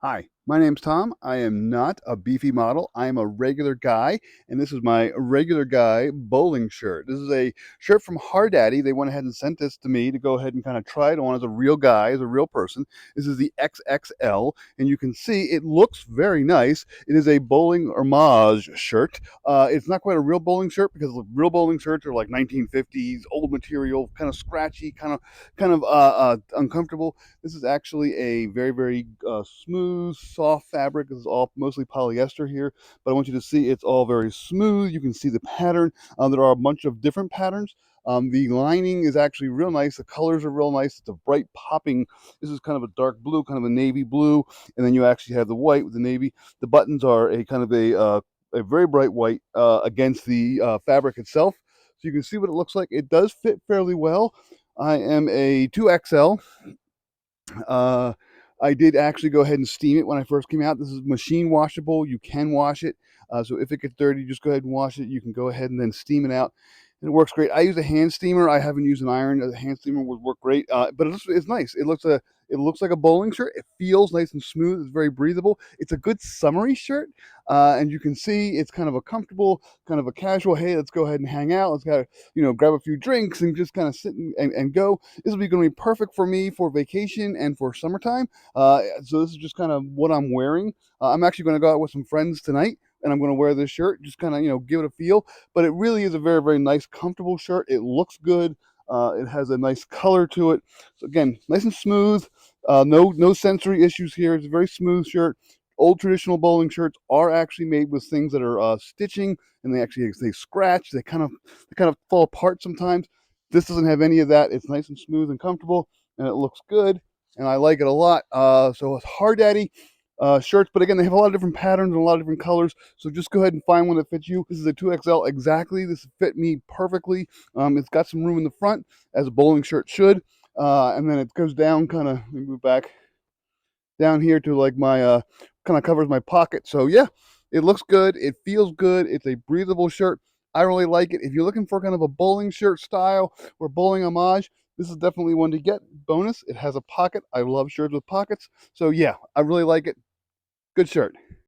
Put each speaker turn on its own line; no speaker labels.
Hi, my name's Tom. I am not a beefy model. I am a regular guy, and this is my regular guy bowling shirt. This is a shirt from Hardaddy. They went ahead and sent this to me to go ahead and kind of try it on as a real guy, as a real person. This is the XXL, and you can see it looks very nice. It is a bowling homage shirt. It's not quite a real bowling shirt because real bowling shirts are like 1950s, old material, kind of scratchy, kind of uncomfortable. This is actually a very smooth, soft fabric. This is all mostly polyester here, but I want you to see it's all very smooth. You can see the pattern. There are a bunch of different patterns. The lining is actually real nice. The colors are real nice. It's a bright popping. This is kind of a dark blue, kind of a navy blue, and then you actually have the white with the navy. The buttons are a kind of a very bright white against the fabric itself. So you can see what it looks like. It does fit fairly well. I am a 2XL. Uh, I did actually go ahead and steam it when I first came out. This is machine washable. You can wash it. So if it gets dirty, just go ahead and wash it. You can go ahead and then steam it out. And it works great. I use a hand steamer. I haven't used an iron. A hand steamer would work great. But it's nice. It looks like a bowling shirt. It feels nice and smooth. It's very breathable. It's a good summery shirt. And you can see it's kind of a comfortable, kind of a casual, hey, let's go ahead and hang out. Let's go, grab a few drinks and just kind of sit and go. This will be going to be perfect for me for vacation and for summertime. So this is just kind of what I'm wearing. I'm actually going to go out with some friends tonight, and I'm going to wear this shirt, just kind of give it a feel. But it really is a very nice, comfortable shirt. It looks good. It has a nice color to it. So again, nice and smooth. No sensory issues here. It's a very smooth shirt. Old traditional bowling shirts are actually made with things that are stitching, and they scratch. They kind of fall apart sometimes. This doesn't have any of that. It's nice and smooth and comfortable, and it looks good, and I like it a lot. So it's Hardaddy shirts, but again, they have a lot of different patterns and a lot of different colors. So just go ahead and find one that fits you. This is a 2XL exactly. This fit me perfectly. It's got some room in the front, as a bowling shirt should, and then it goes down kind of. Let me move back down here to like my kind of covers my pocket. So yeah, it looks good. It feels good. It's a breathable shirt. I really like it. If you're looking for kind of a bowling shirt style or bowling homage, this is definitely one to get. Bonus, it has a pocket. I love shirts with pockets. So yeah, I really like it. Good shirt.